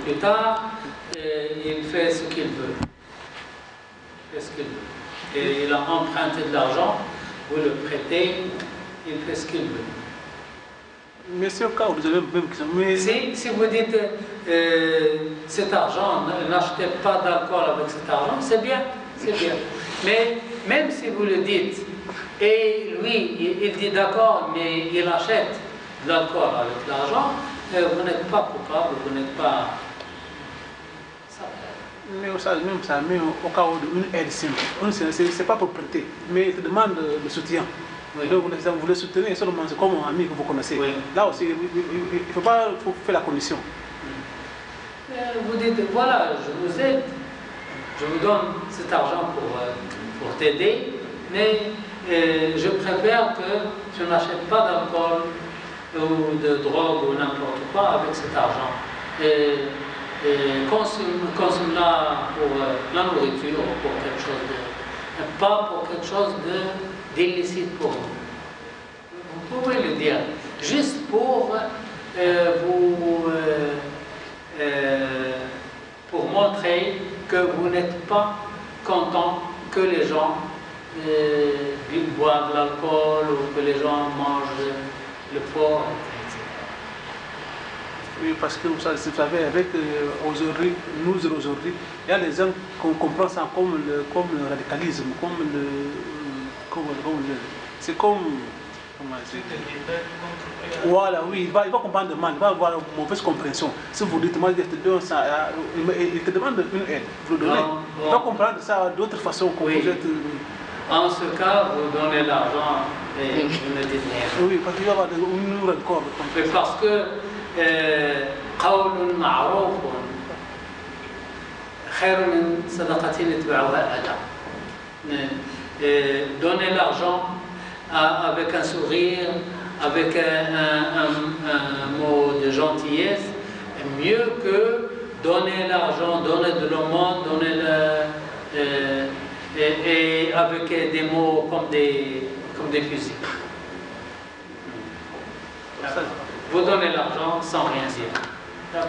plus tard, il fait ce qu'il veut. Il fait ce qu'il veut. Et il a emprunté de l'argent, vous le prêtez, il fait ce qu'il veut. Mais c'est au cas où vous avez même question. Mais... Si vous dites cet argent, n'achetez pas d'alcool avec cet argent, c'est bien, c'est bien. Mais même si vous le dites, et lui, il dit d'accord, mais il achète de l'alcool avec l'argent, vous n'êtes pas coupable, vous n'êtes pas... Mais même ça, mais au cas où une aide simple, c'est pas pour prêter, mais il te demande le soutien. Oui. Donc vous le soutenez seulement comme un ami que vous connaissez. Oui. Là aussi, il ne faut pas faire la condition. Vous dites, voilà, je vous aide, je vous donne cet argent pour t'aider, mais je préfère que tu n'achètes pas d'alcool ou de drogue ou n'importe quoi avec cet argent. Consomme-la pour la nourriture ou pour quelque chose de... pas pour quelque chose d'illicite pour vous. Vous pouvez le dire, juste pour pour montrer que vous n'êtes pas content que les gens boivent l'alcool ou que les gens mangent le porc, etc. Oui, parce que vous savez, avec aujourd'hui, il y a des gens qui comprennent ça comme le radicalisme, c'est comme... Voilà, oui, il va comprendre mal, il va avoir une mauvaise compréhension. Si vous dites, moi, il te demande une aide, vous le donnez. Il va comprendre ça d'autre façon. Oui. Vous êtes... En ce cas, vous donnez l'argent et vous ne dites rien. Oui, parce qu'il va y avoir une nouvelle corde. Parce que قول معروف خير من صدقة يتبعها أذى. Donner l'argent avec un sourire, avec un mot de gentillesse, est mieux que donner l'argent, donner de l'aumône, donner et avec des mots comme des fusils. Vous donnez l'argent sans rien dire.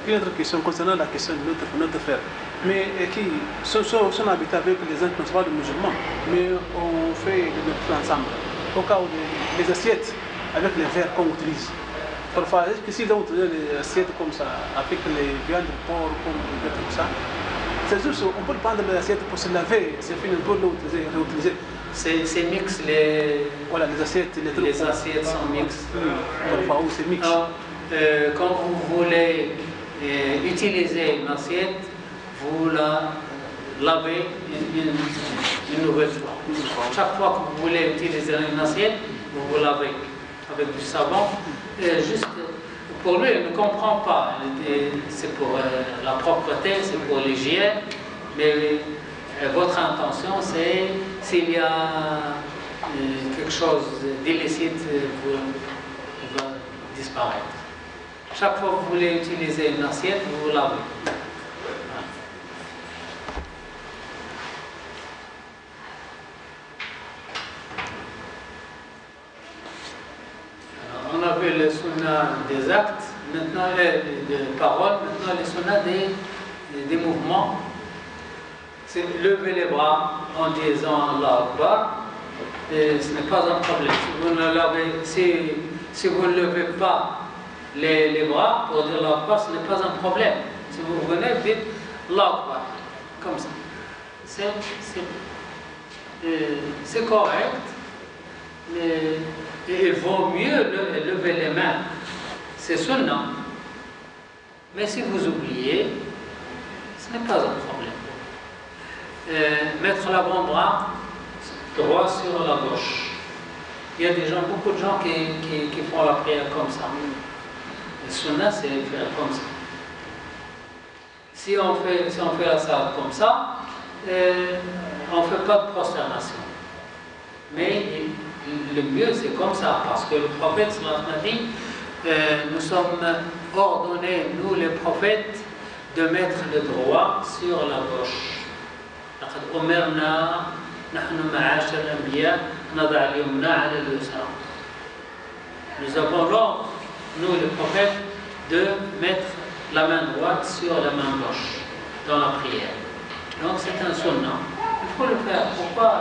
Une autre question concernant la question de notre frère. Mais qui sont habités avec les gens qui ne sont pas des musulmans, mais on fait le ensemble. Au cas où les assiettes avec les verres qu'on utilise. Parfois, est-ce que si on utilise les assiettes comme ça, avec les viandes de porc, comme des trucs comme ça, c'est juste, on peut prendre les assiettes pour se laver, c'est fini, on peut réutiliser. C'est mix, les assiettes, les assiettes sont mixtes. Parfois, c'est mix. Quand vous voulez utiliser une assiette, vous la lavez une nouvelle fois. Chaque fois que vous voulez utiliser une assiette, vous vous lavez avec du savon. Juste pour lui, il ne comprend pas. C'est pour la propreté, c'est pour l'hygiène. Mais votre intention, c'est s'il y a quelque chose d'illicite, il va disparaître. Chaque fois que vous voulez utiliser une assiette, vous vous lavez. Alors, on a vu le sunna des actes, maintenant des paroles, maintenant le sunna des mouvements. C'est lever les bras en disant Allah Akbar, et ce n'est pas un problème. Si vous ne levez pas les bras pour dire Allah Akbar, ce n'est pas un problème. Si vous venez, vous dites Allah Akbar, comme ça. C'est correct, mais il vaut mieux lever les mains. C'est sunnah. Mais si vous oubliez, ce n'est pas un problème. Mettre l'avant-bras droit sur la gauche. Il y a beaucoup de gens qui font la prière comme ça. Le sunnah, c'est faire comme ça. Si on fait la salat comme ça, on ne fait pas de prosternation. Mais le mieux, c'est comme ça, parce que le prophète a dit, nous sommes ordonnés, nous les prophètes, de mettre le droit sur la gauche. لقد أمرنا نحن معاشر الأنبياء نضع اليمنى على اليسرى. Nous avons l'ordre, nous les prophètes, de mettre la main droite sur la main gauche dans la prière. Donc c'est un sunnah. Il faut le faire. Pourquoi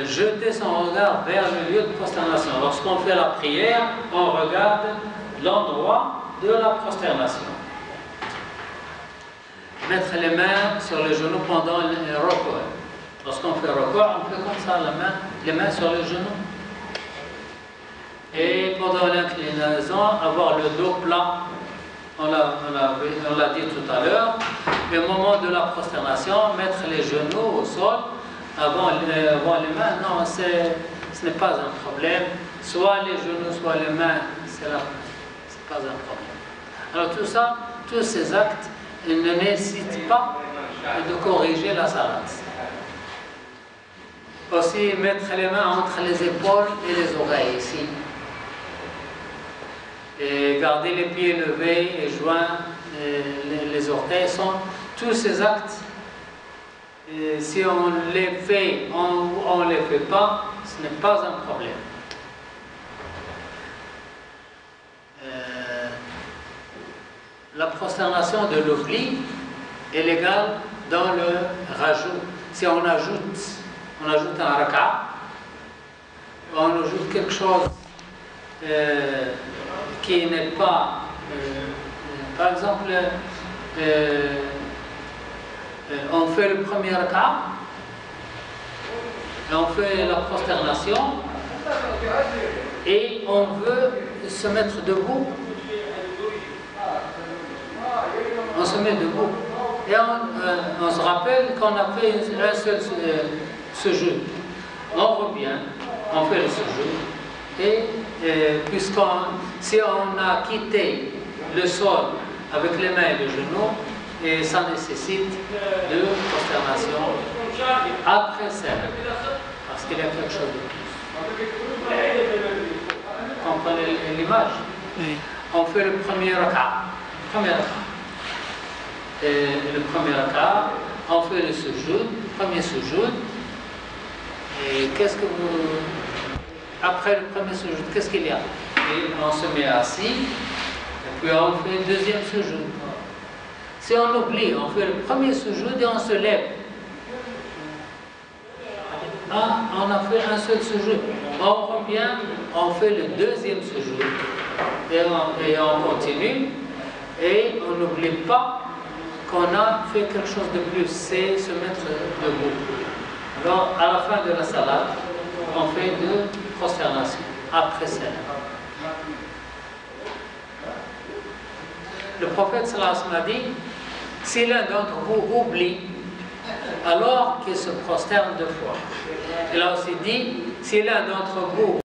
jeter son regard vers le lieu de prosternation? Lorsqu'on fait la prière, on regarde l'endroit de la prosternation. Mettre les mains sur les genoux pendant le recours. Lorsqu'on fait recours, on fait comme ça, les mains sur les genoux. Et pendant l'inclinaison, avoir le dos plat. On l'a dit tout à l'heure. Et au moment de la prosternation, mettre les genoux au sol avant les mains. Non, ce n'est pas un problème. Soit les genoux, soit les mains, c'est pas un problème. Alors tout ça, tous ces actes ne nécessitent pas de corriger la salat. Aussi, mettre les mains entre les épaules et les oreilles ici. Et garder les pieds levés et joints, les orteils, sont tous ces actes. Et si on les fait ou on ne les fait pas, ce n'est pas un problème. La prosternation de l'oubli est légale dans le rajout. Si on ajoute un raka, on ajoute quelque chose qui n'est pas, par exemple, on fait le premier raka, on fait la prosternation et on veut se mettre debout. On se met debout et on se rappelle qu'on a fait un seul sujoud. On revient, on fait le sujoud et si on a quitté le sol avec les mains et les genoux, et ça nécessite de prosternation après celle, parce qu'il y a quelque chose de plus. Vous comprenez l'image? Oui. On fait le premier raka. Le premier raka, on fait le sujoud, premier sujoud. Et qu'est-ce que après le premier sujoud, qu'est-ce qu'il y a? Et on se met assis, et puis on fait le deuxième sujoud. Si on oublie, on fait le premier sujoud et on se lève. On a fait un seul sujoud. On revient, on fait le deuxième sujoud. Et on continue. Et on n'oublie pas qu'on a fait quelque chose de plus, c'est se mettre debout. Alors, à la fin de la salade, on fait deux prosternations, après celle. Le prophète sallallahu alayhi wa sallam a dit, si l'un d'entre vous oublie, alors qu'il se prosterne deux fois. Il a aussi dit, si l'un d'entre vous